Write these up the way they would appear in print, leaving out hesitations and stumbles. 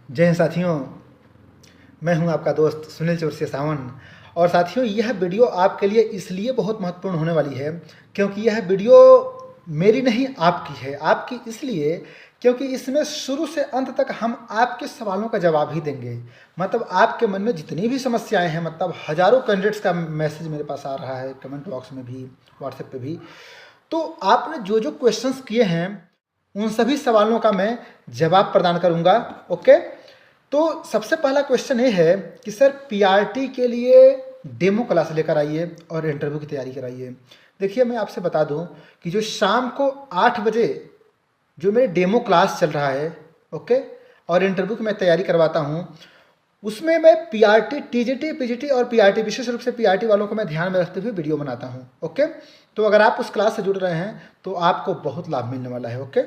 जय हिंद साथियों, मैं हूं आपका दोस्त सुनील चौरसिया सावन। और साथियों, यह वीडियो आपके लिए इसलिए बहुत महत्वपूर्ण होने वाली है क्योंकि यह वीडियो मेरी नहीं आपकी है। आपकी इसलिए क्योंकि इसमें शुरू से अंत तक हम आपके सवालों का जवाब ही देंगे। मतलब आपके मन में जितनी भी समस्याएं हैं, मतलब हज़ारों कैंडिडेट्स का मैसेज मेरे पास आ रहा है, कमेंट बॉक्स में भी, व्हाट्सएप पे भी। तो आपने जो जो क्वेश्चंस किए हैं उन सभी सवालों का मैं जवाब प्रदान करूंगा। ओके, तो सबसे पहला क्वेश्चन ये है कि सर पीआरटी के लिए डेमो क्लास लेकर आइए और इंटरव्यू की तैयारी कराइए। देखिए, मैं आपसे बता दूं कि जो शाम को 8 बजे जो मेरे डेमो क्लास चल रहा है, ओके, और इंटरव्यू की मैं तैयारी करवाता हूं, उसमें मैं पीआरटी, टीजीटी, पीजीटी और पीआरटी, विशेष रूप से पीआरटी वालों को मैं ध्यान में रखते हुए वीडियो बनाता हूं। ओके, तो अगर आप उस क्लास से जुड़ रहे हैं तो आपको बहुत लाभ मिलने वाला है। ओके,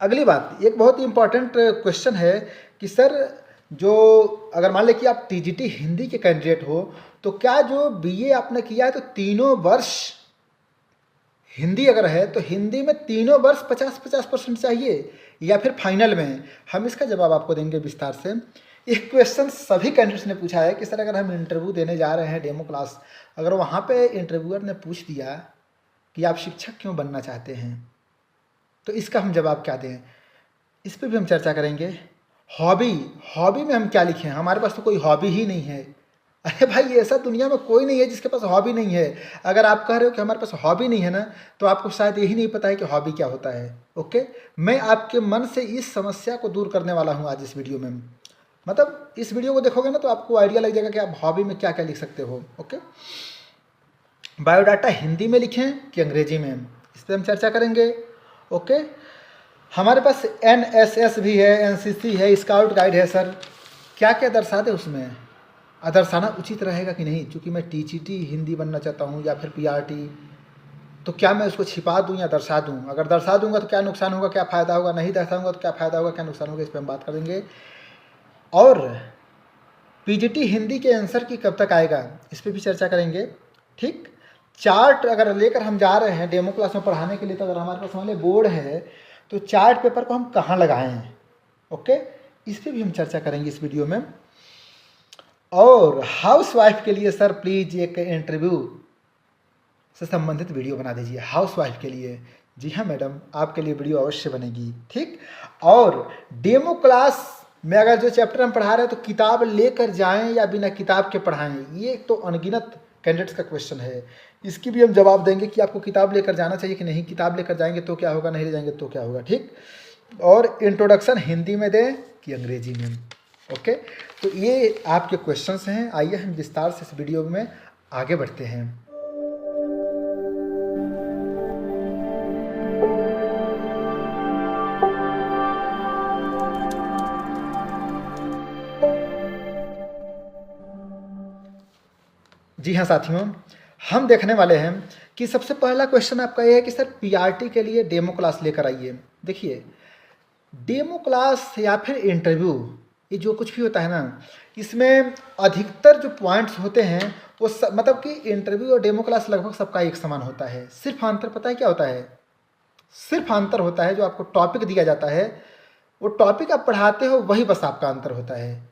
अगली बात, एक बहुत ही इंपॉर्टेंट क्वेश्चन है कि सर, जो अगर मान लें कि आप टीजीटी हिंदी के कैंडिडेट हो तो क्या जो बीए आपने किया है तो तीनों वर्ष हिंदी अगर है तो हिंदी में तीनों वर्ष 50-50% चाहिए या फिर फाइनल में? हम इसका जवाब आपको देंगे विस्तार से। एक क्वेश्चन सभी कैंडिडेट्स ने पूछा है कि सर, अगर हम इंटरव्यू देने जा रहे हैं डेमो क्लास, अगर वहाँ पे इंटरव्यूअर ने पूछ दिया कि आप शिक्षक क्यों बनना चाहते हैं, तो इसका हम जवाब क्या दें? इस पर भी हम चर्चा करेंगे। हॉबी, हॉबी में हम क्या लिखें? हमारे पास तो कोई हॉबी ही नहीं है। अरे भाई, ऐसा दुनिया में कोई नहीं है जिसके पास हॉबी नहीं है। अगर आप कह रहे हो कि हमारे पास हॉबी नहीं है ना, तो आपको शायद यही नहीं पता है कि हॉबी क्या होता है। ओके, मैं आपके मन से इस समस्या को दूर करने वाला हूँ आज इस वीडियो में। मतलब इस वीडियो को देखोगे ना तो आपको आइडिया लग जाएगा कि आप हॉबी में क्या क्या लिख सकते हो। ओके, बायोडाटा हिंदी में लिखें कि अंग्रेजी में, इस पर हम चर्चा करेंगे। ओके, हमारे पास एनएसएस भी है, एनसीसी है, स्काउट गाइड है। सर, क्या क्या दर्शा दे उसमें? दर्शाना उचित रहेगा कि नहीं? क्योंकि मैं टीजीटी हिंदी बनना चाहता हूँ या फिर पीआरटी, तो क्या मैं उसको छिपा दूँ या दर्शा दूँ? अगर दर्शा दूंगा तो क्या नुकसान होगा, क्या फ़ायदा होगा? नहीं दर्शाऊंगा तो क्या फ़ायदा होगा, क्या नुकसान होगा? इस पर हम बात करेंगे। और पीजीटी हिंदी के आंसर की कब तक आएगा, इस पर भी चर्चा करेंगे। ठीक, चार्ट अगर लेकर हम जा रहे हैं डेमो क्लास में पढ़ाने के लिए, तो अगर हमारे पास मान लीजिए बोर्ड है तो चार्ट पेपर को हम कहाँ लगाएं? ओके, इस पर भी हम चर्चा करेंगे इस वीडियो में। और हाउस वाइफ के लिए सर प्लीज एक इंटरव्यू से संबंधित वीडियो बना दीजिए हाउस वाइफ के लिए। जी हाँ मैडम, आपके लिए वीडियो अवश्य बनेगी। ठीक, और डेमो क्लास में अगर जो चैप्टर हम पढ़ा रहे हैं तो किताब लेकर जाएं या बिना किताब के पढ़ाएं, ये तो अनगिनत कैंडिडेट्स का क्वेश्चन है। इसकी भी हम जवाब देंगे कि आपको किताब लेकर जाना चाहिए कि नहीं, किताब लेकर जाएंगे तो क्या होगा, नहीं ले जाएंगे तो क्या होगा। ठीक, और इंट्रोडक्शन हिंदी में दें कि अंग्रेजी में? ओके, तो ये आपके क्वेश्चंस हैं। आइए हम विस्तार से इस वीडियो में आगे बढ़ते हैं। जी हाँ साथियों, हम देखने वाले हैं कि सबसे पहला क्वेश्चन आपका ये है कि सर पीआरटी के लिए डेमो क्लास लेकर आइए। देखिए, डेमो क्लास या फिर इंटरव्यू, ये जो कुछ भी होता है ना, इसमें अधिकतर जो पॉइंट्स होते हैं वो मतलब कि इंटरव्यू और डेमो क्लास लगभग सबका एक समान होता है। सिर्फ अंतर पता है क्या होता है? सिर्फ अंतर होता है जो आपको टॉपिक दिया जाता है, वो टॉपिक आप पढ़ाते हो, वही बस आपका अंतर होता है।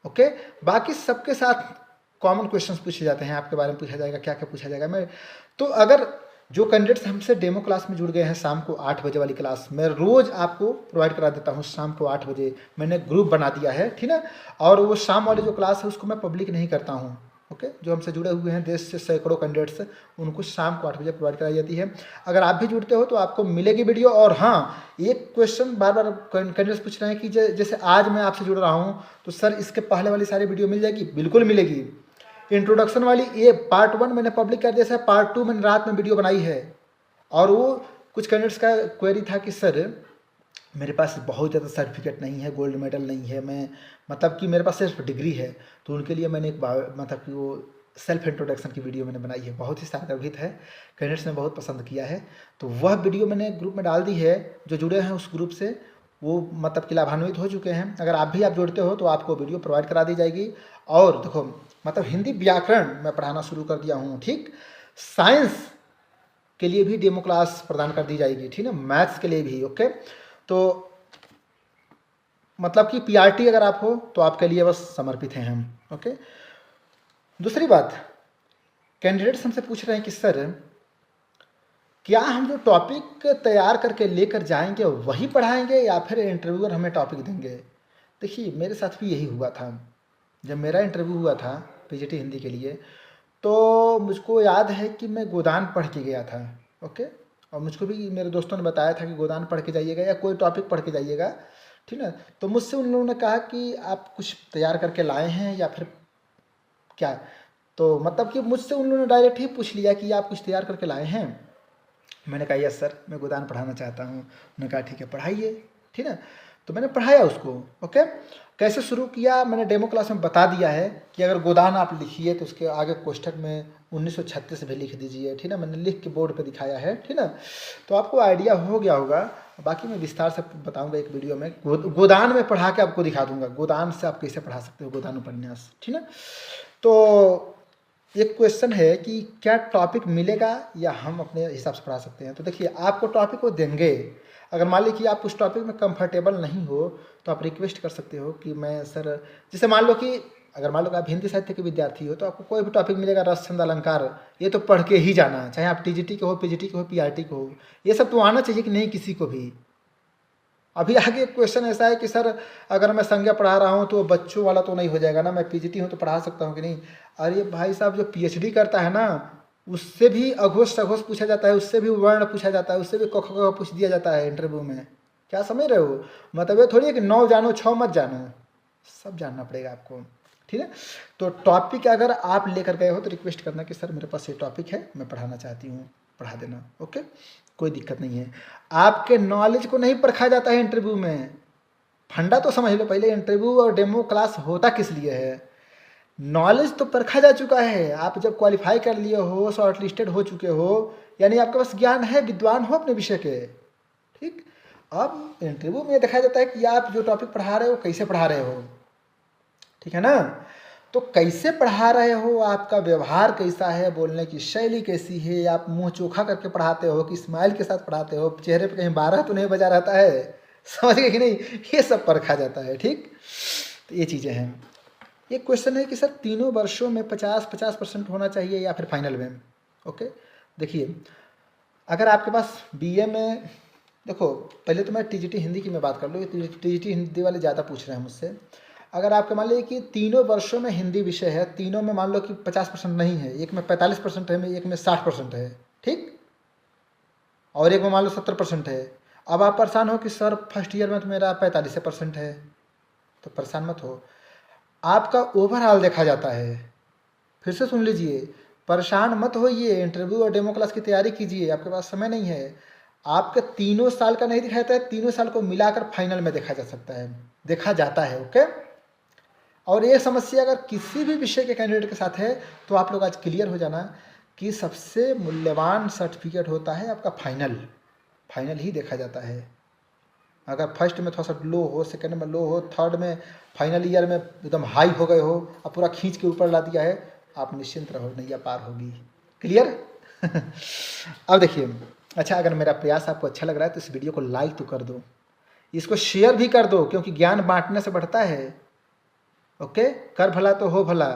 ओके, बाकी सबके साथ कॉमन क्वेश्चंस पूछे जाते हैं, आपके बारे में पूछा जाएगा, क्या क्या पूछा जाएगा। मैं तो अगर जो कैंडिडेट्स हमसे डेमो क्लास में जुड़ गए हैं, शाम को 8 बजे वाली क्लास मैं रोज़ आपको प्रोवाइड करा देता हूँ। शाम को 8 बजे मैंने ग्रुप बना दिया है, ठीक है। और वो शाम वाली जो क्लास है उसको मैं पब्लिक नहीं करता हूँ। ओके, जो हमसे जुड़े हुए हैं देश से सैकड़ों कैंडिडेट्स, उनको शाम को 8 बजे प्रोवाइड कराई जाती है। अगर आप भी जुड़ते हो तो आपको मिलेगी वीडियो। और हाँ, एक क्वेश्चन बार बार कैंडिडेट्स पूछ रहे हैं कि जैसे आज मैं आपसे जुड़ रहा हूँ तो सर इसके पहले वाली सारी वीडियो मिल जाएगी? बिल्कुल मिलेगी। इंट्रोडक्शन वाली ये पार्ट 1 मैंने पब्लिक कर दिया है, पार्ट 2 मैंने रात में वीडियो बनाई है। और वो कुछ कैंडिडेट्स का क्वेरी था कि सर मेरे पास बहुत ज़्यादा सर्टिफिकेट नहीं है, गोल्ड मेडल नहीं है, मैं मतलब कि मेरे पास सिर्फ डिग्री है, तो उनके लिए मैंने एक मतलब कि वो सेल्फ इंट्रोडक्शन की वीडियो मैंने बनाई है, बहुत ही सार्थक है, कैंडिडेट्स ने बहुत पसंद किया है। तो वह वीडियो मैंने ग्रुप में डाल दी है। जो जुड़े हैं उस ग्रुप से वो मतलब कि लाभान्वित हो चुके हैं। अगर आप भी जुड़ते हो तो आपको वीडियो प्रोवाइड करा दी जाएगी। और देखो, मतलब हिंदी व्याकरण मैं पढ़ाना शुरू कर दिया हूँ। ठीक, साइंस के लिए भी डेमो क्लास प्रदान कर दी जाएगी, ठीक है, मैथ्स के लिए भी। ओके, तो मतलब कि पीआरटी अगर आप हो तो आपके लिए बस समर्पित हैं हम। ओके, दूसरी बात, कैंडिडेट्स हमसे पूछ रहे हैं कि सर क्या हम जो टॉपिक तैयार करके लेकर जाएंगे वही पढ़ाएंगे या फिर इंटरव्यूअर हमें टॉपिक देंगे। देखिए मेरे साथ भी यही हुआ था। जब मेरा इंटरव्यू हुआ था पीजीटी हिंदी के लिए, तो मुझको याद है कि मैं गोदान पढ़ के गया था। ओके, और मुझको भी मेरे दोस्तों ने बताया था कि गोदान पढ़ के जाइएगा या कोई टॉपिक पढ़ के जाइएगा, ठीक है। तो मुझसे उन लोगों ने कहा कि आप कुछ तैयार करके लाए हैं या फिर क्या। तो मतलब कि मुझसे उन लोगों ने डायरेक्ट ही पूछ लिया कि आप कुछ तैयार करके लाए हैं। मैंने कहा यस सर, मैं गोदान पढ़ाना चाहता हूँ। उन्होंने कहा ठीक है पढ़ाइए, ठीक है। तो मैंने पढ़ाया उसको। ओके, कैसे शुरू किया मैंने डेमो क्लास में बता दिया है कि अगर गोदान आप लिखिए तो उसके आगे कोष्ठक में 1936 भी लिख दीजिए, ठीक है। मैंने लिख के बोर्ड पे दिखाया है, ठीक है। तो आपको आइडिया हो गया होगा। बाकी मैं विस्तार से बताऊंगा एक वीडियो में, गोदान में पढ़ा के आपको दिखा दूंगा गोदान से आप कैसे पढ़ा सकते हो गोदान उपन्यास, ठीक है। तो एक क्वेश्चन है कि क्या टॉपिक मिलेगा या हम अपने हिसाब से पढ़ा सकते हैं। तो देखिए आपको टॉपिक वो देंगे। अगर मान लीजिए आप उस टॉपिक में कंफर्टेबल नहीं हो तो आप रिक्वेस्ट कर सकते हो कि मैं सर, जैसे मान लो कि अगर मान लो कि आप हिंदी साहित्य के विद्यार्थी हो तो आपको कोई भी टॉपिक मिलेगा, रस छंद अलंकार, ये तो पढ़ के ही जाना, चाहे आप टीजीटी के हो, पीजीटी के हो, पीआरटी के हो, ये सब तो आना चाहिए कि नहीं किसी को भी। अभी आगे क्वेश्चन ऐसा है कि सर अगर मैं संज्ञा पढ़ा रहा हूँ तो बच्चों वाला तो नहीं हो जाएगा ना, मैं पीजीटी हूँ तो पढ़ा सकता हूँ कि नहीं। अरे भाई साहब, जो पीएचडी करता है ना उससे भी अघोष सघोष पूछा जाता है, उससे भी वर्ण पूछा जाता है, उससे भी क ख ग पूछ दिया जाता है इंटरव्यू में। क्या समझ रहे हो। मतलब ये थोड़ी है कि 9 जानो 6 मत जानो, सब जानना पड़ेगा आपको, ठीक है। तो टॉपिक अगर आप लेकर गए हो तो रिक्वेस्ट करना कि सर मेरे पास ये टॉपिक है, मैं पढ़ाना चाहती हूँ, पढ़ा देना। ओके, कोई दिक्कत नहीं है। आपके नॉलेज को नहीं परखा जाता है इंटरव्यू में। फंडा तो समझ लो पहले, इंटरव्यू और डेमो क्लास होता किस लिए है। नॉलेज तो परखा जा चुका है। आप जब क्वालिफाई कर लिए हो, शॉर्ट लिस्टेड हो चुके हो, यानी आपके पास ज्ञान है, विद्वान हो अपने विषय के, ठीक। अब इंटरव्यू में देखा जाता है कि आप जो टॉपिक पढ़ा रहे हो कैसे पढ़ा रहे हो, ठीक है ना। तो कैसे पढ़ा रहे हो, आपका व्यवहार कैसा है, बोलने की शैली कैसी है, आप मुंह चोखा करके पढ़ाते हो कि स्माइल के साथ पढ़ाते हो, चेहरे पे कहीं 12 तो नहीं बजा रहता है, समझ गए कि नहीं, ये सब परखा जाता है, ठीक। तो ये चीज़ें हैं। एक क्वेश्चन है कि सर तीनों वर्षों में 50-50% होना चाहिए या फिर फाइनल में। ओके, देखिए अगर आपके पास बीए में, देखो पहले तो मैं टीजीटी हिंदी की मैं बात कर लूँ, टीजीटी हिंदी वाले ज़्यादा पूछ रहे हैं मुझसे। अगर आपके मान लीजिए कि तीनों वर्षों में हिंदी विषय है, तीनों में मान लो कि 50% नहीं है, एक में 45% है, एक में 60% है, ठीक, और एक में मान लो 70% है। अब आप परेशान हो कि सर फर्स्ट ईयर में तो मेरा 45% है, तो परेशान मत हो, आपका ओवरऑल देखा जाता है। फिर से सुन लीजिए, परेशान मत होइए, इंटरव्यू और डेमो क्लास की तैयारी कीजिए, आपके पास समय नहीं है। आपके तीनों साल का नहीं दिखा जाता है, तीनों साल को मिलाकर फाइनल में देखा जा सकता है, देखा जाता है। ओके, और ये समस्या अगर किसी भी विषय के कैंडिडेट के साथ है तो आप लोग आज क्लियर हो जाना कि सबसे मूल्यवान सर्टिफिकेट होता है आपका फाइनल। फाइनल ही देखा जाता है। अगर फर्स्ट में थोड़ा सा लो हो, सेकंड में लो हो, थर्ड में, फाइनल ईयर में एकदम हाई हो गए हो, अब पूरा खींच के ऊपर ला दिया है, आप निश्चिंत रहो, नैया पार होगी। क्लियर। अब देखिए, अच्छा अगर मेरा प्रयास आपको अच्छा लग रहा है तो इस वीडियो को लाइक तो कर दो, इसको शेयर भी कर दो, क्योंकि ज्ञान बांटने से बढ़ता है। ओके, कर भला तो हो भला।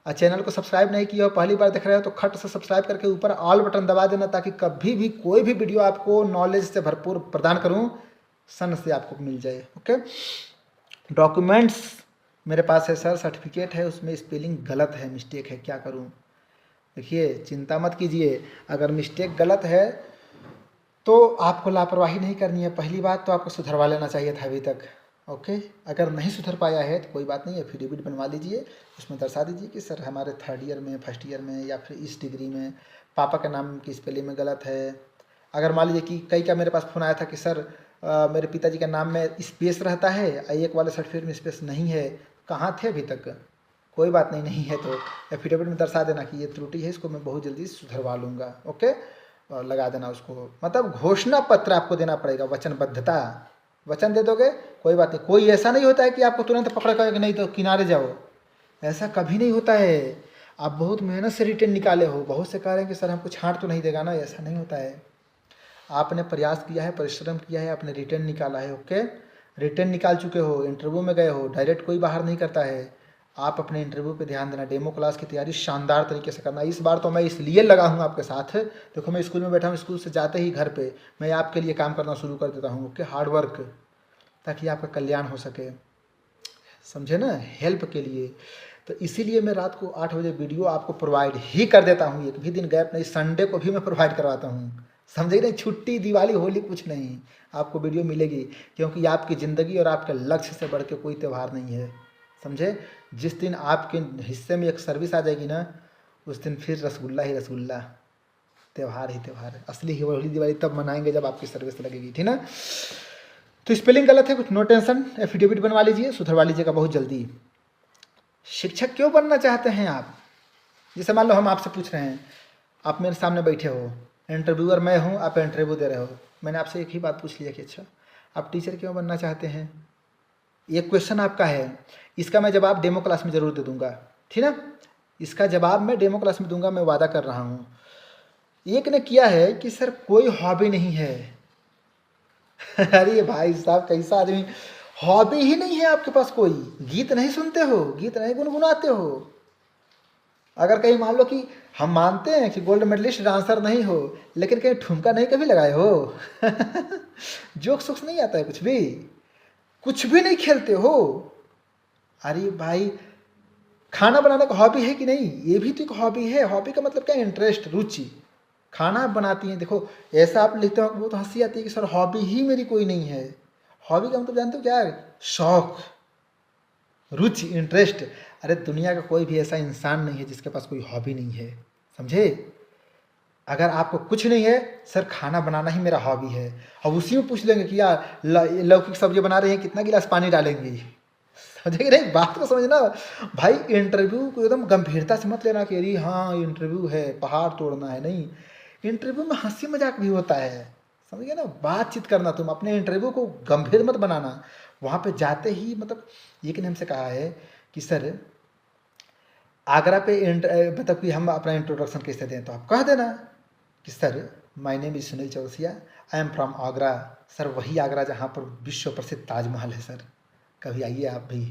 और चैनल को सब्सक्राइब नहीं किया हो, पहली बार देख रहे हो तो खट से सब्सक्राइब करके ऊपर ऑल बटन दबा देना, ताकि कभी भी कोई भी वीडियो आपको नॉलेज से भरपूर प्रदान करूं, सन से आपको मिल जाए। ओके, डॉक्यूमेंट्स मेरे पास है सर, सर्टिफिकेट है, उसमें स्पेलिंग गलत है, मिस्टेक है, क्या करूं। देखिए चिंता मत कीजिए, अगर मिस्टेक गलत है तो आपको लापरवाही नहीं करनी है। पहली बात तो आपको सुधरवा लेना चाहिए था अभी तक। ओके, अगर नहीं सुधर पाया है तो कोई बात नहीं है, एफिडेविट बनवा लीजिए, उसमें दर्शा दीजिए कि सर हमारे थर्ड ईयर में, फर्स्ट ईयर में या फिर इस डिग्री में पापा के नाम की स्पेलिंग में गलत है। अगर मान लीजिए कि कई का मेरे पास फ़ोन आया था कि सर मेरे पिताजी का नाम में स्पेस रहता है, एक वाले सर्टिफिकेट में स्पेस नहीं है, कहाँ थे अभी तक। कोई बात नहीं, नहीं है तो एफिडेविट में दर्शा देना कि ये त्रुटि है, इसको मैं बहुत जल्दी सुधरवा लूँगा। ओके, और लगा देना उसको, मतलब घोषणा पत्र आपको देना पड़ेगा, वचनबद्धता, वचन दे दोगे, कोई बात नहीं। कोई ऐसा नहीं होता है कि आपको तुरंत पकड़ कर नहीं तो किनारे जाओ, ऐसा कभी नहीं होता है। आप बहुत मेहनत से रिटर्न निकाले हो, बहुत से कह रहे हैं कि सर हमको छांट तो नहीं देगा ना, ऐसा नहीं होता है। आपने प्रयास किया है, परिश्रम किया है, आपने रिटर्न निकाला है। ओके, रिटर्न निकाल चुके हो, इंटरव्यू में गए हो, डायरेक्ट कोई बाहर नहीं करता है। आप अपने इंटरव्यू पे ध्यान देना, डेमो क्लास की तैयारी शानदार तरीके से करना। इस बार तो मैं इसलिए लगा हूँ आपके साथ, देखो मैं स्कूल में बैठा हूँ, स्कूल से जाते ही घर पे मैं आपके लिए काम करना शुरू कर देता हूँ। ओके, हार्ड वर्क, ताकि आपका कल्याण हो सके, समझे ना, हेल्प के लिए। तो इसीलिए मैं रात को 8 बजे वीडियो आपको प्रोवाइड ही कर देता हूँ, एक भी दिन गैप नहीं। संडे को भी मैं प्रोवाइड करवाता हूँ, समझे नहीं, छुट्टी, दिवाली, होली कुछ नहीं, आपको वीडियो मिलेगी। क्योंकि आपकी ज़िंदगी और आपके लक्ष्य से बढ़ के कोई त्यौहार नहीं है, समझे। जिस दिन आपके हिस्से में एक सर्विस आ जाएगी ना, उस दिन फिर रसगुल्ला ही रसगुल्ला, त्यौहार ही त्यौहार है। असली होली दिवाली तब मनाएंगे जब आपकी सर्विस लगेगी, ठीक ना। तो स्पेलिंग गलत है कुछ, नो टेंशन, एफिडेविट बनवा लीजिए, सुधरवा लीजिएगा बहुत जल्दी। शिक्षक क्यों बनना चाहते हैं आप? जैसे मान लो हम आपसे पूछ रहे हैं, आप मेरे सामने बैठे हो, इंटरव्यूअर मैं हूँ, आप इंटरव्यू दे रहे हो, मैंने आपसे एक ही बात पूछ लिया कि अच्छा आप टीचर क्यों बनना चाहते हैं। ये क्वेश्चन आपका है, इसका मैं जवाब डेमो क्लास में ज़रूर दे दूंगा, ठीक ना। इसका जवाब मैं डेमो क्लास में दूंगा, मैं वादा कर रहा हूँ। एक ने किया है कि सर कोई हॉबी नहीं है। अरे भाई साहब, कैसा आदमी, हॉबी ही नहीं है आपके पास कोई, गीत नहीं सुनते हो, गीत नहीं गुनगुनाते हो। अगर कहीं मान लो कि हम मानते हैं कि गोल्ड मेडलिस्ट डांसर नहीं हो, लेकिन कहीं ठुमका नहीं कभी लगाए हो। जोक सोक्स नहीं आता है, कुछ भी नहीं खेलते हो। अरे भाई, खाना बनाने का हॉबी है कि नहीं? ये भी तो एक हॉबी है। हॉबी का मतलब क्या? इंटरेस्ट, रुचि। खाना आप बनाती हैं, देखो ऐसा आप लिखते हो, बहुत हंसी आती है कि सर हॉबी ही मेरी कोई नहीं है। हॉबी का मतलब जानते हो क्या है? शौक, रुचि, इंटरेस्ट। अरे दुनिया का कोई भी ऐसा इंसान नहीं है जिसके पास कोई हॉबी नहीं है, समझे। अगर आपको कुछ नहीं है, सर खाना बनाना ही मेरा हॉबी है, अब उसी में पूछ लेंगे कि यार लौकी की सब्जी बना रहे हैं, कितना गिलास पानी डालेंगे, समझे कि नहीं? बात को समझना भाई। इंटरव्यू को एकदम गंभीरता से मत लेना कि अरे हाँ इंटरव्यू है, पहाड़ तोड़ना है, नहीं। इंटरव्यू में हंसी मजाक भी होता है, समझ गए ना। बातचीत करना, तुम अपने इंटरव्यू को गंभीर मत बनाना। वहाँ पे जाते ही मतलब एक ने हमसे कहा है कि सर आगरा पे मतलब कि हम अपना इंट्रोडक्शन कैसे दें, तो आप कह देना कि sir my name is Sunil Chaurasia, I am from Agra. Sir वही आगरा जहाँ पर विश्व प्रसिद्ध ताजमहल है, सर कभी आइए आप भी,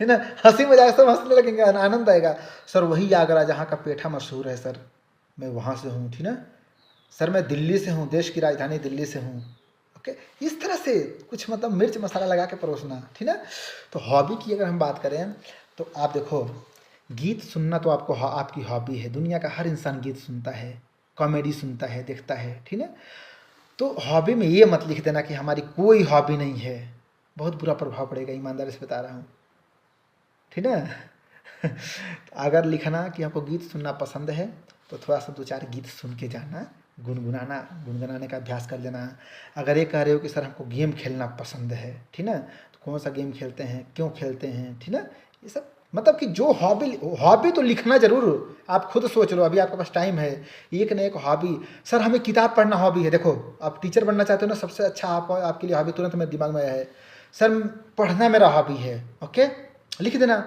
है ना। हंसी मजाक सब हंसने लगेंगे, आनंद आएगा। सर वही आगरा जहाँ का पेठा मशहूर है, सर मैं वहाँ से हूँ, ठीक ना। सर मैं दिल्ली से हूँ, देश की राजधानी दिल्ली से हूँ। ओके, इस तरह से कुछ मतलब मिर्च मसाला लगा के परोसना, ठीक ना। तो हॉबी की अगर हम बात करें तो आप देखो, गीत सुनना तो आपको आपकी हॉबी है। दुनिया का हर इंसान गीत सुनता है, कॉमेडी सुनता है, देखता है, ठीक है। तो हॉबी में ये मत लिख देना कि हमारी कोई हॉबी नहीं है, बहुत बुरा प्रभाव पड़ेगा, ईमानदारी से बता रहा हूँ, ठीक है। अगर लिखना कि आपको गीत सुनना पसंद है तो थोड़ा सा 2-4 गीत सुन के जाना, गुनगुनाने का अभ्यास कर लेना। अगर ये कह रहे हो कि सर हमको गेम खेलना पसंद है, ठीक ना, तो कौन सा गेम खेलते हैं, क्यों खेलते हैं, ठीक ना। ये सब मतलब कि जो हॉबी तो लिखना ज़रूर, आप खुद सोच लो, अभी आपके पास टाइम है। एक न एक हॉबी, सर हमें किताब पढ़ना हॉबी है। देखो आप टीचर बनना चाहते हो ना, सबसे अच्छा आपके लिए हॉबी तुरंत मेरे दिमाग में आया है, सर पढ़ना मेरा हॉबी है। ओके, लिख देना।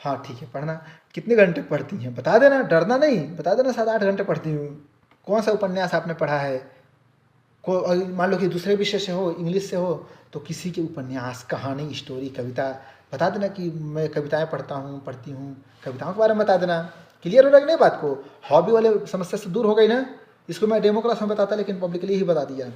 हाँ ठीक है, पढ़ना कितने घंटे पढ़ती हैं बता देना, डरना नहीं, बता देना 7-8 घंटे पढ़ती हूँ। कौन सा उपन्यास आपने पढ़ा है, को मान लो कि दूसरे विषय से हो, इंग्लिश से हो, तो किसी के उपन्यास, कहानी, स्टोरी, कविता बता देना कि मैं कविताएं पढ़ती हूँ, कविताओं के बारे में बता देना। क्लियर हो रहा है कि नहीं बात को? हॉबी वाले समस्या से दूर हो गई ना। इसको मैं डेमो क्लास में बताता, लेकिन पब्लिकली ही बता दिया।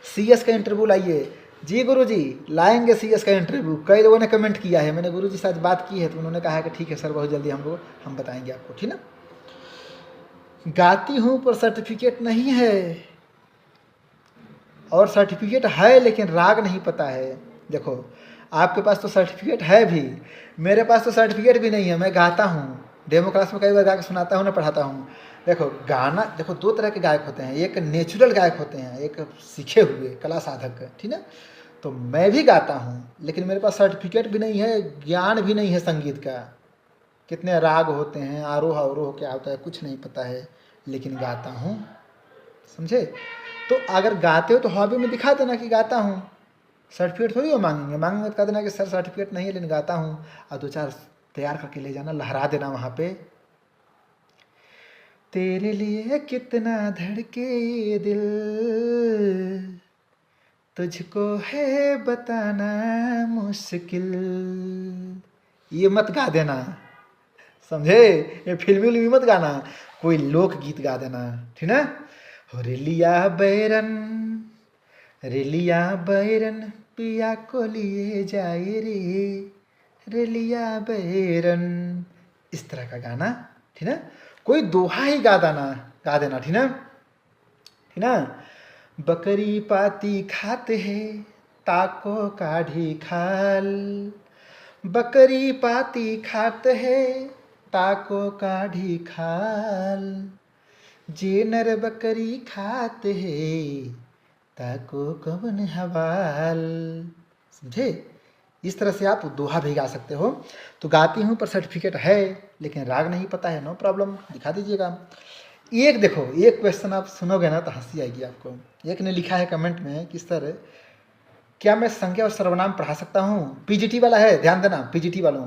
CS का इंटरव्यू लाइए जी गुरुजी, लाएंगे CS का इंटरव्यू। कई लोगों ने कमेंट किया है, मैंने गुरुजी से आज बात की है तो उन्होंने कहा है कि ठीक है सर, बहुत जल्दी हम बताएंगे आपको, ठीक ना। गाती हूँ पर सर्टिफिकेट नहीं है, और सर्टिफिकेट है लेकिन राग नहीं पता है। देखो आपके पास तो सर्टिफिकेट है भी, मेरे पास तो सर्टिफिकेट भी नहीं है। मैं गाता हूँ, डेमो क्लास में कई बार गा के सुनाता हूँ ना, पढ़ाता हूँ। देखो गाना, देखो 2 तरह के गायक होते हैं, एक नेचुरल गायक होते हैं, एक सीखे हुए कला साधक, ठीक है। तो मैं भी गाता हूँ, लेकिन मेरे पास सर्टिफिकेट भी नहीं है, ज्ञान भी नहीं है संगीत का, कितने राग होते हैं, आरोह अवरोह क्या होता है कुछ नहीं पता है, लेकिन गाता हूँ, समझे। तो अगर गाते हो तो हॉबी में दिखा देना कि गाता हूँ, सर्टिफिकेट थोड़ी वो मांगेंगे तो कह देना कि सर सर्टिफिकेट नहीं है लेकिन गाता हूँ, और 2-4 तैयार करके ले जाना, लहरा देना वहाँ पे। तेरे लिए कितना धड़के ये दिल, तुझको है बताना मुश्किल। ये मत गा देना, समझे? ये फिल्मी मत गाना, कोई लोकगीत गा देना, ठीक ना? रेलिया बैरन, रेलिया बैरन पिया को लिए जाए रे, रेलिया बैरन, इस तरह का गाना, ठीक ना? कोई दोहा ही गा देना, ठीक ना? ठीक ना? बकरी पाती खाते हैं ताको काढ़ी खाल, बकरी पाती खाते हैं ताको काढ़ी खाल, जे नर बकरी खाते हैं ताको कवन हवाल। समझे? इस तरह से आप दोहा भी गा सकते हो। तो गाती हूँ पर सर्टिफिकेट है, लेकिन राग नहीं पता है, नो प्रॉब्लम, दिखा दीजिएगा। एक देखो, एक क्वेश्चन आप सुनोगे ना तो हंसी आएगी आपको। एक ने लिखा है कमेंट में कि सर क्या मैं संज्ञा और सर्वनाम पढ़ा सकता हूँ? पीजीटी वाला है, ध्यान देना, पीजीटी वालों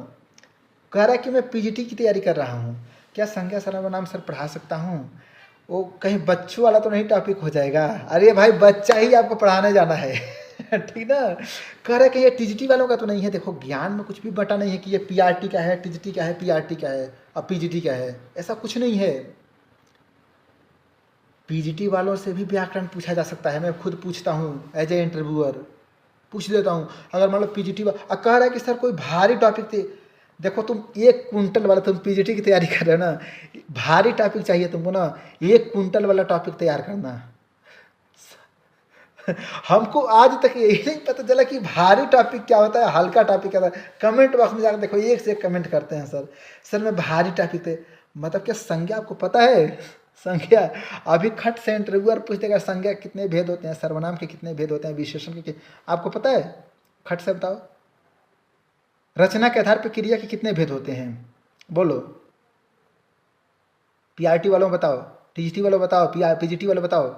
कह रहा है कि मैं पीजीटी की तैयारी कर रहा हूँ, क्या संज्ञा सर्वनाम सर पढ़ा सकता हूँ? वो कहीं बच्चों वाला तो नहीं टॉपिक हो जाएगा? अरे भाई बच्चा ही आपको पढ़ाने जाना है ठीक ना? कह रहे कि ये टीजीटी वालों का तो नहीं है। देखो ज्ञान में कुछ भी बटा नहीं है कि ये पीआरटी क्या है, टीजीटी क्या है, पीआरटी क्या है और पीजीटी क्या है, ऐसा कुछ नहीं है। पीजीटी वालों से भी व्याकरण पूछा जा सकता है, मैं खुद पूछता हूँ एज ए इंटरव्यूअर, पूछ देता हूँ। अगर मान लो पीजीटी वाला कह रहा है कि सर कोई भारी टॉपिक थे, देखो तुम 1 क्विंटल वाला, तुम पीजीटी की तैयारी कर रहे हो ना, भारी टॉपिक चाहिए तुमको ना, 1 क्विंटल वाला टॉपिक तैयार करना हमको आज तक यही नहीं पता चला कि भारी टॉपिक क्या होता है, हल्का टॉपिक क्या होता है। कमेंट बॉक्स में जाकर देखो, एक से एक कमेंट करते हैं सर मैं भारी टॉपिक थे, मतलब क्या संज्ञा आपको पता है? संज्ञा अभी खट से इंटरव्यूअर पूछ देगा संज्ञा कितने भेद होते हैं, सर्वनाम के कितने भेद होते हैं, विशेषण के आपको पता है? खट से बताओ। रचना के आधार पर क्रिया के कितने भेद होते हैं, बोलो। पीआरटी वालों बताओ, टीजीटी वालों बताओ, पीजीटी वालों बताओ।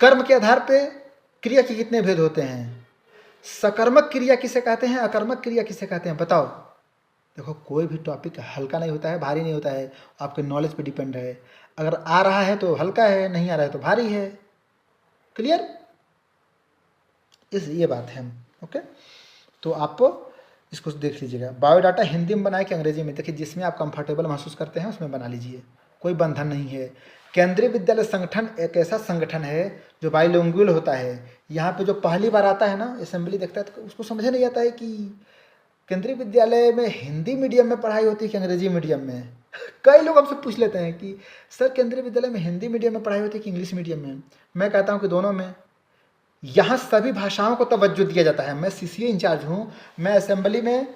कर्म के आधार पे क्रिया के कितने भेद होते हैं? सकर्मक क्रिया किसे कहते हैं, अकर्मक क्रिया किसे कहते हैं, बताओ। देखो कोई भी टॉपिक हल्का नहीं होता है, भारी नहीं होता है, आपके नॉलेज पे डिपेंड है। अगर आ रहा है तो हल्का है, नहीं आ रहा है तो भारी है। क्लियर? ये बात है। ओके, तो आप इसको देख लीजिएगा। बायोडाटा हिंदी में बनाए कि अंग्रेजी में, देखिए जिसमें आप कंफर्टेबल महसूस करते हैं उसमें बना लीजिए, कोई बंधन नहीं है। केंद्रीय विद्यालय संगठन एक ऐसा संगठन है जो बाइलिंगुअल होता है। यहाँ पे जो पहली बार आता है ना असेंबली देखता है तो उसको समझ नहीं आता है कि केंद्रीय विद्यालय में हिंदी मीडियम में पढ़ाई होती है कि अंग्रेजी मीडियम में। कई लोग हमसे पूछ लेते हैं कि सर केंद्रीय विद्यालय में हिंदी मीडियम में पढ़ाई होती है कि इंग्लिश मीडियम में? मैं कहता हूँ कि दोनों में। यहाँ सभी भाषाओं को तवज्जो दिया जाता है। मैं सीसीए इंचार्ज हूँ, मैं असेंबली में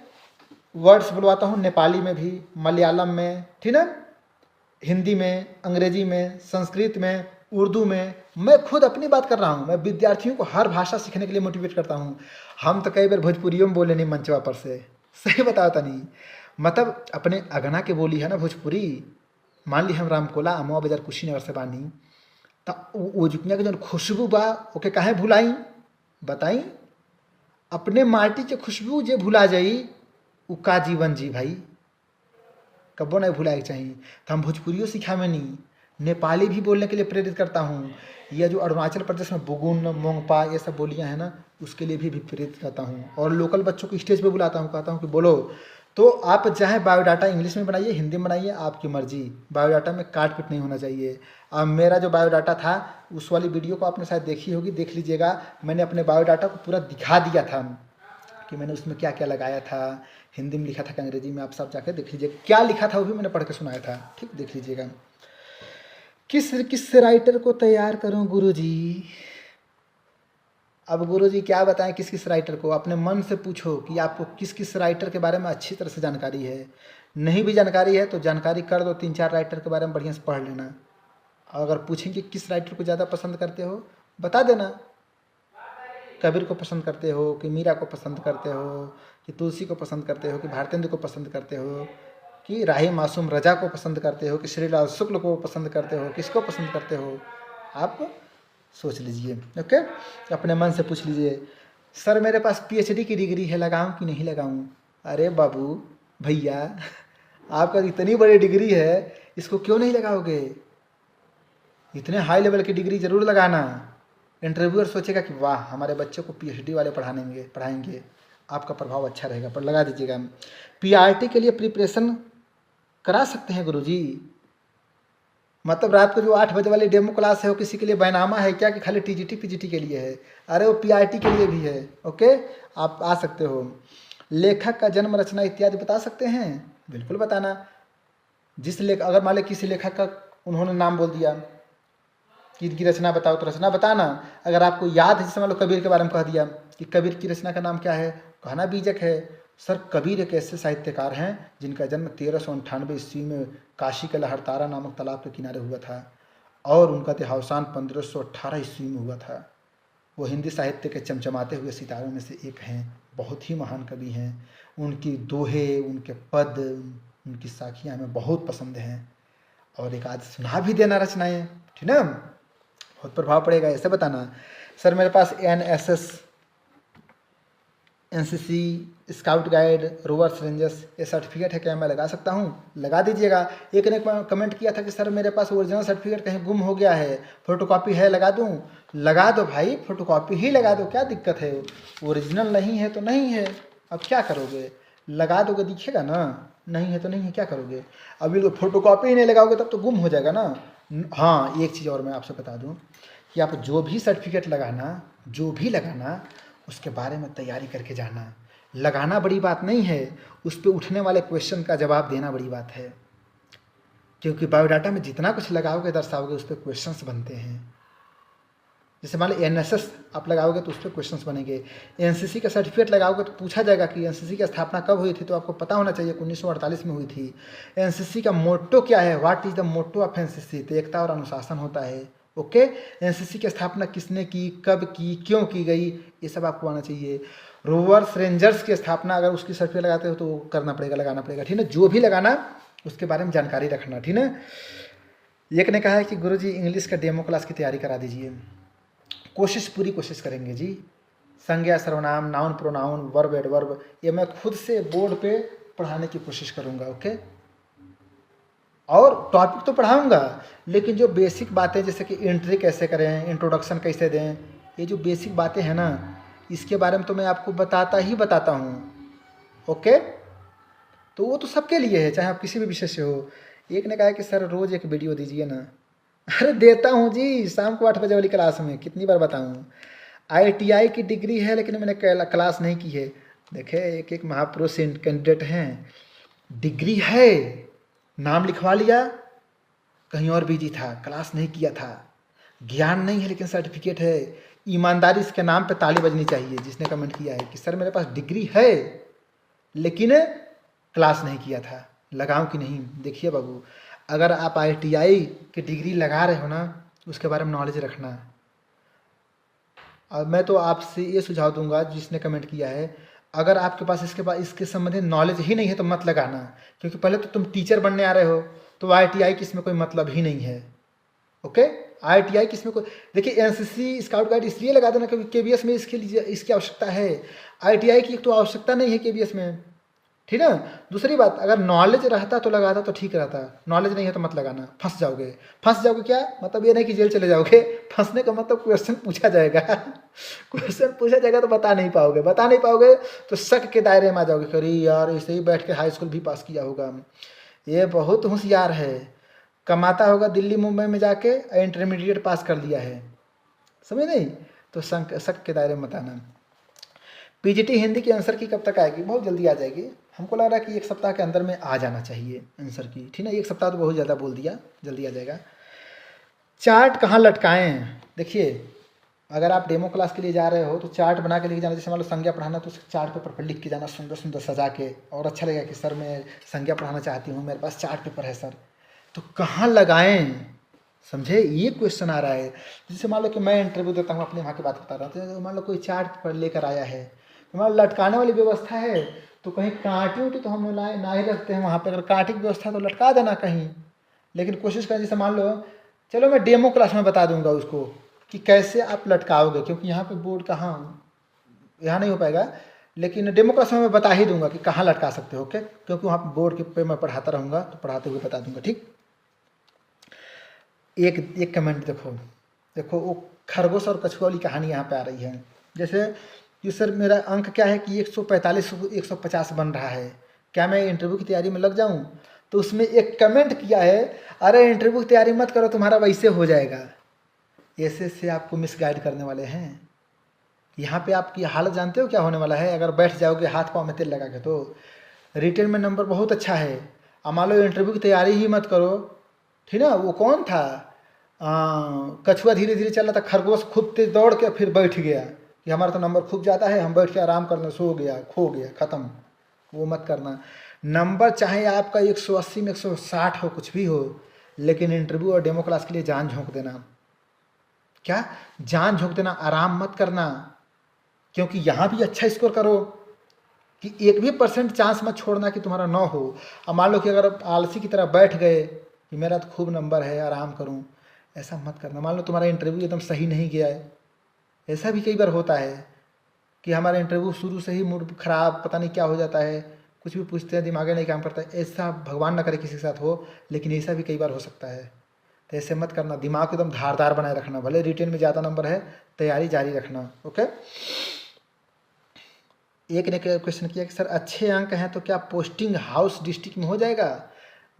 वर्ड्स बुलवाता हूँ, नेपाली में भी, मलयालम में, ठीक ना, हिंदी में, अंग्रेजी में, संस्कृत में, उर्दू में। मैं खुद अपनी बात कर रहा हूँ, मैं विद्यार्थियों को हर भाषा सीखने के लिए मोटिवेट करता हूँ। हम तो कई बार भोजपुरियों में बोले नहीं मंचवा पर से, सही बताता नहीं, मतलब अपने अगना के बोली है ना भोजपुरी। मान ली हम रामकोला अमवा बाजार कुशीनगर से बानी, तो वो जुकनिया के जो खुशबू बा ओके काहे भुलाई, बताई? अपने माटी के खुशबू जे भुला जाई उ का जीवन जी भाई, कब्बो नहीं भुलाए के चाहिए। तो हम भोजपुरियों सिखावे नहीं, नेपाली भी बोलने के लिए प्रेरित करता हूँ। यह जो अरुणाचल प्रदेश में बुगुन, मोंगपा ये सब बोलियाँ हैं ना, उसके लिए भी प्रेरित करता हूँ। और लोकल बच्चों को स्टेज पे बुलाता हूँ, कहता हूँ कि बोलो। तो आप चाहे बायोडाटा इंग्लिश में बनाइए, हिंदी में बनाइए, आपकी मर्जी। बायोडाटा में काट पीट नहीं होना चाहिए। अब मेरा जो बायोडाटा था उस वाली वीडियो को आपने शायद देखी होगी, देख लीजिएगा। मैंने अपने बायोडाटा को पूरा दिखा दिया था कि मैंने उसमें क्या क्या लगाया था, हिंदी में लिखा था कि अंग्रेजी में। आप सब जाकर देख लीजिए क्या लिखा था, वो भी मैंने पढ़ के सुनाया था, ठीक, देख लीजिएगा। किस राइटर को तैयार करूं गुरुजी? अब गुरुजी क्या बताएं किस राइटर को? अपने मन से पूछो कि आपको किस राइटर के बारे में अच्छी तरह से जानकारी है। नहीं भी जानकारी है तो जानकारी कर दो, 3-4 राइटर के बारे में बढ़िया से पढ़ लेना। अगर पूछेंगे किस राइटर को ज़्यादा पसंद करते हो, बता देना। कबीर को पसंद करते हो कि मीरा को पसंद करते हो कि तुलसी को पसंद करते हो कि भारतेंदु को पसंद करते हो कि राही मासूम रजा को पसंद करते हो कि श्रीलाल शुक्ल को पसंद करते हो, किसको पसंद करते हो? आप सोच लीजिए। ओके, अपने मन से पूछ लीजिए, सर मेरे पास पीएचडी की डिग्री है, लगाऊं कि नहीं लगाऊं? अरे बाबू भैया, आपका इतनी बड़ी डिग्री है, इसको क्यों नहीं लगाओगे? इतने हाई लेवल की डिग्री जरूर लगाना। इंटरव्यूअर सोचेगा कि वाह हमारे बच्चे को पीएचडी वाले पढ़ाएंगे, आपका प्रभाव अच्छा रहेगा, पर लगा दीजिएगा। पीआरटी के लिए प्रिपरेशन करा सकते हैं गुरुजी, मतलब रात को जो 8 बजे वाली डेमो क्लास है वो किसी के लिए बैनामा है क्या कि खाली टीजीटी पीजीटी के लिए है? अरे वो पीआरटी के लिए भी है। ओके, आप आ सकते हो। लेखक का जन्म, रचना इत्यादि बता सकते हैं? बिल्कुल बताना। अगर मान लो किसी लेखक का उन्होंने नाम बोल दिया कि इनकी रचना बताओ, तो रचना बताना। अगर आपको याद है, जैसे मान लो कबीर के बारे में कह दिया कि कबीर की रचना का नाम क्या है, कहना बीजक है। सर कबीर एक ऐसे साहित्यकार हैं जिनका जन्म 1398 ईस्वी में काशी के लहरतारा नामक तालाब के किनारे हुआ था और उनका देहावसान 1518 ईस्वी में हुआ था। वो हिंदी साहित्य के चमचमाते हुए सितारों में से एक हैं, बहुत ही महान कवि हैं। उनकी दोहे, उनके पद, उनकी साखियाँ हमें बहुत पसंद हैं और एक आध सुना भी देना रचनाएँ, ठीक ना, बहुत प्रभाव पड़ेगा। ऐसे बताना सर मेरे पास NSS, NCC, scout guide, rovers rangers ये सर्टिफिकेट है, क्या मैं लगा सकता हूँ? लगा दीजिएगा। एक ने कमेंट किया था कि सर मेरे पास ओरिजिनल सर्टिफिकेट कहीं गुम हो गया है, फोटोकॉपी है, लगा दूँ? लगा दो भाई, फोटोकॉपी ही लगा दो, क्या दिक्कत है? ओरिजिनल नहीं है तो नहीं है, अब क्या करोगे? लगा दोगे दिखेगा ना, नहीं है तो नहीं है, क्या करोगे? अभी फोटोकॉपी ही नहीं लगाओगे तब तो गुम हो जाएगा ना। हाँ, एक चीज़ और मैं आपसे बता दूँ कि आप जो भी सर्टिफिकेट लगाना उसके बारे में तैयारी करके जाना। लगाना बड़ी बात नहीं है, उस पर उठने वाले क्वेश्चन का जवाब देना बड़ी बात है, क्योंकि बायोडाटा में जितना कुछ लगाओगे दर्शाओगे उस पर क्वेश्चंस बनते हैं। जैसे मान लो एनएसएस आप लगाओगे तो उस पर क्वेश्चंस बनेंगे। एनसीसी का सर्टिफिकेट लगाओगे तो पूछा जाएगा कि एनसीसी की स्थापना कब हुई थी, तो आपको पता होना चाहिए 1948 में हुई थी। एनसीसी का मोट्टो क्या है, what is the motto of NCC, तो एकता और अनुशासन होता है। ओके, एनसीसी की स्थापना किसने की, कब की, क्यों की गई, ये सब आपको आना चाहिए। रोवर्स रेंजर्स की स्थापना अगर उसकी सर्टिफिकेट लगाते हो तो करना पड़ेगा, लगाना पड़ेगा, ठीक है। जो भी लगाना उसके बारे में जानकारी रखना, ठीक है। एक ने कहा है कि गुरुजी इंग्लिश का डेमो क्लास की तैयारी करा दीजिए। पूरी कोशिश करेंगे जी। संज्ञा, सर्वनाम, नाउन, प्रोनाउन, वर्ब, एडवर्ब, ये मैं खुद से बोर्ड पे पढ़ाने की कोशिश करूँगा। ओके, और टॉपिक तो पढ़ाऊँगा, लेकिन जो बेसिक बातें जैसे कि एंट्री कैसे करें, इंट्रोडक्शन कैसे दें, ये जो बेसिक बातें हैं ना, इसके बारे में तो मैं आपको बताता हूँ। ओके, तो वो तो सबके लिए है, चाहे आप किसी भी विषय से हो। एक ने कहा कि सर रोज़ एक वीडियो दीजिए ना। अरे देता हूँ जी, शाम को 8 बजे वाली क्लास में, कितनी बार बताऊँ। ITI की डिग्री है लेकिन मैंने क्लास नहीं की है। देखे एक महापुरुष कैंडिडेट हैं, डिग्री है, नाम लिखवा लिया, कहीं और बिजी था, क्लास नहीं किया था। ज्ञान नहीं है लेकिन सर्टिफिकेट है। ईमानदारी इसके नाम पे ताली बजनी चाहिए जिसने कमेंट किया है कि सर मेरे पास डिग्री है लेकिन क्लास नहीं किया था। लगाऊं कि नहीं? देखिए बाबू, अगर आप ITI की डिग्री लगा रहे हो ना, उसके बारे में नॉलेज रखना। और मैं तो आपसे ये सुझाव दूंगा जिसने कमेंट किया है, अगर आपके पास इसके संबंधी नॉलेज ही नहीं है तो मत लगाना, क्योंकि पहले तो तुम टीचर बनने आ रहे हो, तो ITI की इसमें कोई मतलब ही नहीं है। ओके, ITI की इसमें कोई, देखिए एनसीसी, स्काउट गाइड इसलिए लगा देना क्योंकि KVS में इसकी आवश्यकता है। ITI की तो आवश्यकता नहीं है KVS में, ठीक है। दूसरी बात, अगर नॉलेज रहता तो लगाता तो ठीक रहता, नॉलेज नहीं है तो मत लगाना, फंस जाओगे। क्या मतलब, ये नहीं कि जेल चले जाओगे, फंसने का मतलब क्वेश्चन पूछा जाएगा क्वेश्चन पूछा जाएगा तो बता नहीं पाओगे तो शक के दायरे में आ जाओगे, अरे यार ऐसे ही बैठ के हाई स्कूल भी पास किया होगा, ये बहुत होशियार है, कमाता होगा दिल्ली मुंबई में जाके, इंटरमीडिएट पास कर लिया है, समझ नहीं, तो शक के दायरे में मत आना। PGT हिंदी की आंसर की कब तक आएगी? बहुत जल्दी आ जाएगी, हमको लग रहा है कि 1 सप्ताह के अंदर में आ जाना चाहिए आंसर की, ठीक है। 1 सप्ताह तो बहुत ज़्यादा बोल दिया, जल्दी आ जाएगा। चार्ट कहाँ लटकाएं? देखिए, अगर आप डेमो क्लास के लिए जा रहे हो तो चार्ट बना के लेके जाना। जैसे मान लो संज्ञा पढ़ाना तो चार्ट पेपर पर लिख के जाना, सुंदर सुंदर सजा के, और अच्छा लगेगा कि सर मैं संज्ञा पढ़ाना चाहती हूँ, मेरे पास चार्ट पेपर है सर। तो कहाँ लगाएं, समझे, ये क्वेश्चन आ रहा है। जैसे मान लो कि मैं इंटरव्यू देता हूँ, अपने वहाँ की बात बता रहा हूँ, तो मान लो कोई चार्ट पर लेकर आया है, हमारा लटकाने वाली व्यवस्था है तो कहीं कांटी उटी तो हम ना ही रखते हैं वहाँ पे, अगर कांटी की व्यवस्था तो लटका देना कहीं, लेकिन कोशिश करें। जैसे मान लो, चलो मैं डेमो क्लास में बता दूंगा उसको कि कैसे आप लटकाओगे, क्योंकि यहाँ पे बोर्ड कहाँ, यहाँ नहीं हो पाएगा, लेकिन डेमो क्लास में मैं बता ही दूंगा कि कहाँ लटका सकते हो। ओके, क्योंकि वहाँ पे बोर्ड के पे मैं पढ़ाता रहूँगा, तो पढ़ाते हुए बता दूंगा, ठीक। एक कमेंट देखो, देखो वो खरगोश और कछुआ वाली कहानी यहाँ पे आ रही है। जैसे कि सर मेरा अंक क्या है कि 145 150 बन रहा है, क्या मैं इंटरव्यू की तैयारी में लग जाऊँ? तो उसमें एक कमेंट किया है, अरे इंटरव्यू की तैयारी मत करो, तुम्हारा वैसे हो जाएगा। ऐसे आपको मिसगाइड करने वाले हैं। यहाँ पे आपकी हालत जानते हो क्या होने वाला है अगर बैठ जाओगे हाथ पाँव में तेल लगा के? तो रिटर्न में नंबर बहुत अच्छा है, अब मान लो इंटरव्यू की तैयारी ही मत करो, ठीक ना? वो कौन था, कछुआ धीरे धीरे चल रहा था, खरगोश खूब तेज दौड़ के फिर बैठ गया कि हमारा तो नंबर खूब जाता है, हम बैठ के आराम करने, सो गया, खो गया, ख़त्म। वो मत करना। नंबर चाहे आपका 180 में 160 हो, कुछ भी हो, लेकिन इंटरव्यू और डेमो क्लास के लिए जान झोंक देना। क्या जान झोंक देना, आराम मत करना, क्योंकि यहाँ भी अच्छा स्कोर करो कि 1 भी % चांस मत छोड़ना कि तुम्हारा ना हो। अब मान लो कि अगर आप आलसी की तरह बैठ गए कि मेरा तो खूब नंबर है, आराम करूँ, ऐसा मत करना। मान लो तुम्हारा इंटरव्यू एकदम सही नहीं गया है, ऐसा भी कई बार होता है कि हमारा इंटरव्यू शुरू से ही मूड खराब, पता नहीं क्या हो जाता है, कुछ भी पूछते हैं दिमाग नहीं काम करता है। ऐसा भगवान ना करे किसी के साथ हो, लेकिन ऐसा भी कई बार हो सकता है। तो ऐसे मत करना, दिमाग को एकदम धारदार बनाए रखना, भले रिटेन में ज़्यादा नंबर है, तैयारी जारी रखना। ओके। एक ने क्वेश्चन किया कि सर अच्छे अंक हैं तो क्या पोस्टिंग हाउस डिस्ट्रिक्ट में हो जाएगा?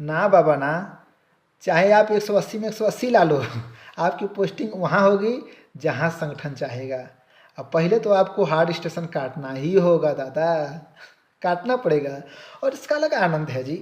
ना बाबा ना, चाहे आप 180 में 180 ला लो, आपकी पोस्टिंग वहाँ होगी जहाँ संगठन चाहेगा। अब पहले तो आपको हार्ड स्टेशन काटना ही होगा दादा, काटना पड़ेगा। और इसका अलग आनंद है जी।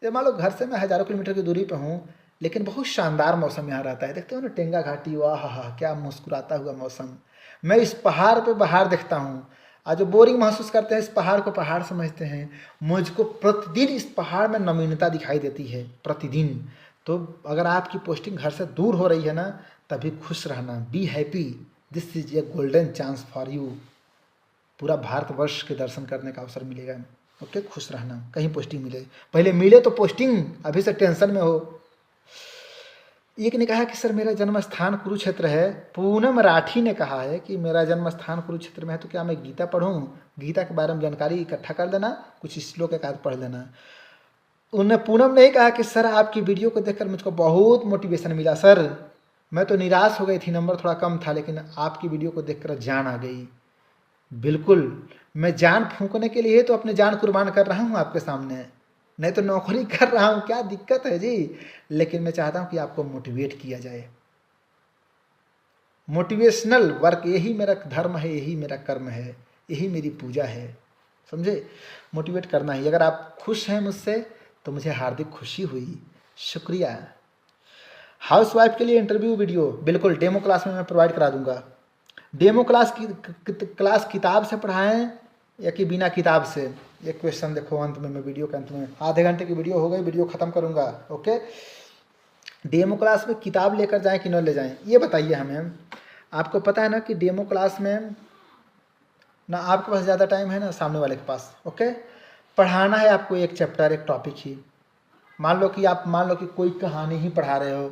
जब मान लो घर से मैं हज़ारों किलोमीटर की दूरी पर हूँ, लेकिन बहुत शानदार मौसम यहाँ रहता है। देखते हो ना टेंगा घाटी, वाह हा, क्या मुस्कुराता हुआ मौसम। मैं इस पहाड़ पे बाहर देखता हूँ, आज जो बोरिंग महसूस करते हैं इस पहाड़ को पहाड़ समझते हैं, मुझको प्रतिदिन इस पहाड़ में नवीनता दिखाई देती है, प्रतिदिन। तो अगर आपकी पोस्टिंग घर से दूर हो रही है ना, तभी खुश रहना, be happy, this is a golden chance for you. पूरा भारतवर्ष के दर्शन करने का अवसर मिलेगा। ओके, खुश रहना, कहीं पोस्टिंग मिले, पहले मिले तो पोस्टिंग, अभी से टेंशन में हो। एक ने कहा कि सर मेरा जन्म स्थान कुरुक्षेत्र है। पूनम राठी ने कहा है कि मेरा जन्म स्थान कुरुक्षेत्र में है, तो क्या मैं गीता पढ़ूं? गीता के बारे में जानकारी इकट्ठा कर देना, कुछ श्लोक एक आध पढ़ लेना। उन्हें पूनम ने कहा कि सर आपकी वीडियो को देखकर मुझको बहुत मोटिवेशन मिला सर, मैं तो निराश हो गई थी, नंबर थोड़ा कम था, लेकिन आपकी वीडियो को देखकर जान आ गई। बिल्कुल, मैं जान फूंकने के लिए तो अपनी जान कुर्बान कर रहा हूँ आपके सामने, नहीं तो नौकरी कर रहा हूँ, क्या दिक्कत है जी। लेकिन मैं चाहता हूँ कि आपको मोटिवेट किया जाए। मोटिवेशनल वर्क, यही मेरा धर्म है, यही मेरा कर्म है, यही मेरी पूजा है, समझे? मोटिवेट करना ही। अगर आप खुश हैं मुझसे तो मुझे हार्दिक खुशी हुई, शुक्रिया। हाउसवाइफ के लिए इंटरव्यू वीडियो बिल्कुल डेमो क्लास में मैं प्रोवाइड करा दूंगा। डेमो क्लास क्लास किताब से पढ़ाएं या कि बिना किताब से? एक क्वेश्चन देखो अंत में, मैं वीडियो के अंत में, आधे घंटे की वीडियो हो गई, वीडियो ख़त्म करूँगा। ओके, डेमो क्लास में किताब लेकर जाएं कि न ले जाएं, ये बताइए हमें। आपको पता है ना कि डेमो क्लास में ना आपके पास ज़्यादा टाइम है ना सामने वाले के पास। ओके, पढ़ाना है आपको एक चैप्टर, एक टॉपिक ही। मान लो कि कोई कहानी ही पढ़ा रहे हो,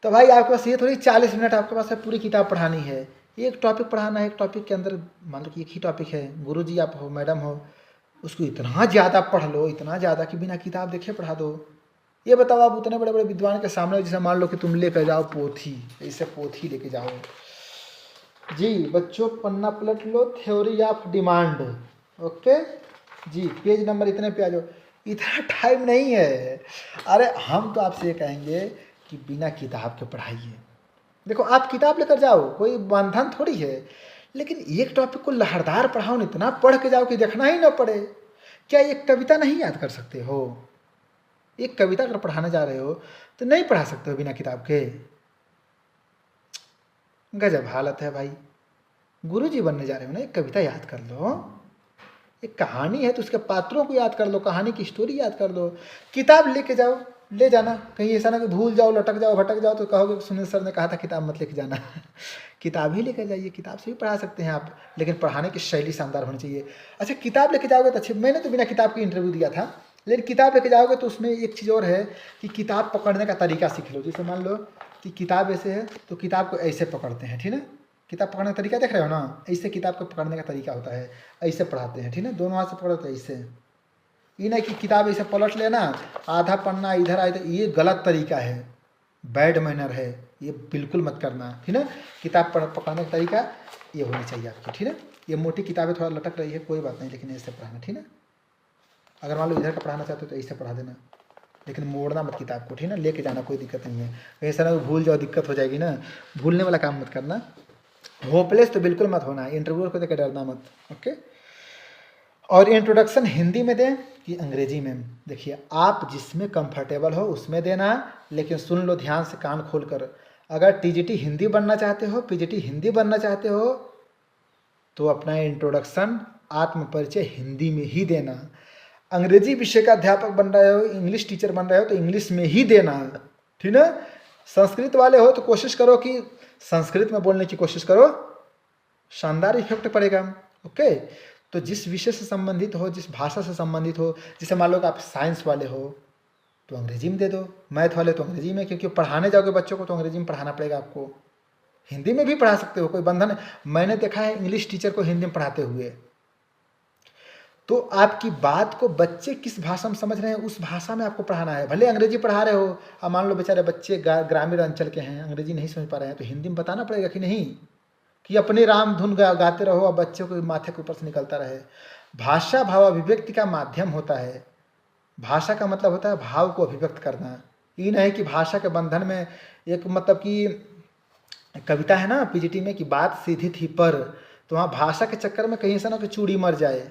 तो भाई आपके पास ये थोड़ी 40 मिनट आपके पास है पूरी किताब पढ़ानी है। एक टॉपिक पढ़ाना है, एक टॉपिक के अंदर मान लो कि एक ही टॉपिक है, गुरुजी आप हो, मैडम हो, उसको इतना ज़्यादा पढ़ लो, इतना ज़्यादा कि बिना किताब देखे पढ़ा दो। ये बताओ आप उतने बड़े बड़े विद्वान के सामने, जैसे मान लो कि तुम लेकर जाओ पोथी, ऐसे पोथी लेके जाओ जी, बच्चों पन्ना पलट लो, थ्योरी ऑफ डिमांड। ओके जी, पेज नंबर इतने पे आ जाओ, इतना टाइम नहीं है। अरे हम तो आपसे ये कहेंगे कि बिना किताब के पढ़ाइए। देखो आप किताब लेकर जाओ, कोई बंधन थोड़ी है, लेकिन एक टॉपिक को लहरदार पढ़ाओ, इतना पढ़ के जाओ कि देखना ही ना पड़े। क्या एक कविता नहीं याद कर सकते हो? एक कविता अगर पढ़ाने जा रहे हो तो नहीं पढ़ा सकते हो बिना किताब के? गजब हालत है भाई। गुरुजी बनने जा रहे हो ना, एक कविता याद कर लो, एक कहानी है तो उसके पात्रों को याद कर लो, कहानी की स्टोरी याद कर लो। किताब लेके जाओ, ले जाना, कहीं ऐसा ना कि भूल जाओ, लटक जाओ, भटक जाओ तो कहोगे सुनील सर ने कहा था किताब मत लेके जाना। किताब ही लेकर जाइए, किताब से भी पढ़ा सकते हैं आप, लेकिन पढ़ाने की शैली शानदार होनी चाहिए। अच्छा, किताब लेके जाओगे तो अच्छे, मैंने तो बिना किताब के इंटरव्यू दिया था, लेकिन किताब लेके जाओगे तो उसमें एक चीज़ और है कि किताब पकड़ने का तरीका सीख लो। जैसे मान लो कि किताब ऐसे है तो किताब को ऐसे पकड़ते हैं, ठीक है? किताब पकड़ने का तरीका देख रहे हो ना, ऐसे किताब को पकड़ने का तरीका होता है, ऐसे पढ़ाते हैं, ठीक है? दोनों हाथ से पकड़ते हैं ऐसे। ये नहीं कि किताब ऐसे पलट लेना, आधा पन्ना इधर आए, तो ये गलत तरीका है। बैड मैनर है, ये बिल्कुल मत करना, ठीक है। किताब पढ़ाने का तरीका ये होनी चाहिए आपकी, ठीक है। ये मोटी किताबें थोड़ा लटक रही है, कोई बात नहीं, लेकिन ऐसे पढ़ाना, ठीक है। अगर मान लो इधर का पढ़ाना चाहते हो तो ऐसे पढ़ा देना, लेकिन मोड़ना मत किताब को, ठीक है ना। लेके जाना, कोई दिक्कत नहीं है। कहीं से ना भूल जाओ, दिक्कत हो जाएगी ना, भूलने वाला काम मत करना। होपलेस तो बिल्कुल मत होना, इंटरव्यू को देकर डरना मत, ओके। और इंट्रोडक्शन हिंदी में दें कि अंग्रेजी में, देखिए आप जिसमें कंफर्टेबल हो उसमें देना, लेकिन सुन लो ध्यान से कान खोल कर। अगर टीजीटी हिंदी बनना चाहते हो, पीजीटी हिंदी बनना चाहते हो, तो अपना इंट्रोडक्शन आत्मपरिचय हिंदी में ही देना। अंग्रेजी विषय का अध्यापक बन रहे हो, इंग्लिश टीचर बन रहे हो, तो इंग्लिश में ही देना, ठीक है। संस्कृत वाले हो तो कोशिश करो कि संस्कृत में बोलने की कोशिश करो, शानदार इफेक्ट पड़ेगा, ओके। तो जिस विषय से संबंधित हो, जिस भाषा से संबंधित हो, जैसे मान लो कि आप साइंस वाले हो तो अंग्रेजी में दे दो, मैथ वाले तो अंग्रेजी में, क्योंकि पढ़ाने जाओगे बच्चों को तो अंग्रेजी में पढ़ाना पड़ेगा आपको। हिंदी में भी पढ़ा सकते हो, कोई बंधन। मैंने देखा है इंग्लिश टीचर को हिंदी में पढ़ाते हुए। तो आपकी बात को बच्चे किस भाषा में समझ रहे हैं, उस भाषा में आपको पढ़ाना है। भले अंग्रेजी पढ़ा रहे हो, अब मान लो बेचारे बच्चे ग्रामीण अंचल के हैं, अंग्रेजी नहीं समझ पा रहे हैं, तो हिंदी में बताना पड़ेगा कि नहीं, कि अपने राम धुन गाते रहो और बच्चों को माथे के ऊपर से निकलता रहे। भाषा भाव अभिव्यक्ति का माध्यम होता है। भाषा का मतलब होता है भाव को अभिव्यक्त करना। ये नहीं कि भाषा के बंधन में एक मतलब कि कविता है ना पीजीटी में कि बात सीधी थी पर, तो वहाँ भाषा के चक्कर में कहीं से ना कि चूड़ी मर जाए,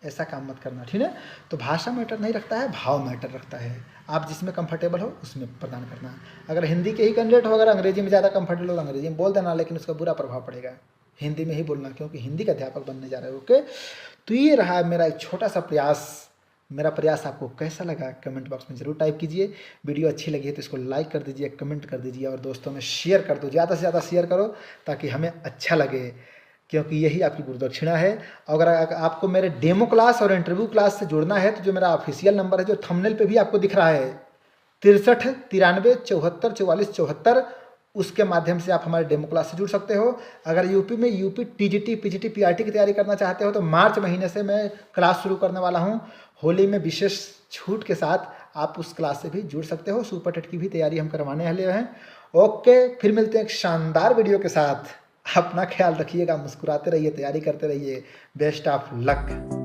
ऐसा काम मत करना, ठीक है। तो भाषा मैटर नहीं रखता है, भाव मैटर रखता है। आप जिसमें कंफर्टेबल हो उसमें प्रदान करना। अगर हिंदी के ही कैंडिडेट हो, अगर अंग्रेजी में ज़्यादा कंफर्टेबल हो, अंग्रेजी में बोल देना, लेकिन उसका बुरा प्रभाव पड़ेगा। हिंदी में ही बोलना, क्योंकि हिंदी का अध्यापक बनने जा रहे हो, ओके। तो ये रहा मेरा एक छोटा सा प्रयास। मेरा प्रयास आपको कैसा लगा कमेंट बॉक्स में ज़रूर टाइप कीजिए। वीडियो अच्छी लगी है तो इसको लाइक कर दीजिए, कमेंट कर दीजिए और दोस्तों में शेयर कर दो, ज़्यादा से ज़्यादा शेयर करो ताकि हमें अच्छा लगे, क्योंकि यही आपकी गुरुदक्षिणा है। अगर आपको मेरे डेमो क्लास और इंटरव्यू क्लास से जुड़ना है तो जो मेरा ऑफिशियल नंबर है, जो थंबनेल पे भी आपको दिख रहा है, 63 93 74 44 74, उसके माध्यम से आप हमारे डेमो क्लास से जुड़ सकते हो। अगर यूपी में यूपी टीजीटी पीजीटी पीआरटी की तैयारी करना चाहते हो तो मार्च महीने से मैं क्लास शुरू करने वाला हूँ। होली में विशेष छूट के साथ आप उस क्लास से भी जुड़ सकते हो। सुपर टेट की भी तैयारी हम करवाने वाले हैं, ओके। फिर मिलते हैं एक शानदार वीडियो के साथ। अपना ख्याल रखिएगा, मुस्कुराते रहिए, तैयारी करते रहिए। Best of luck.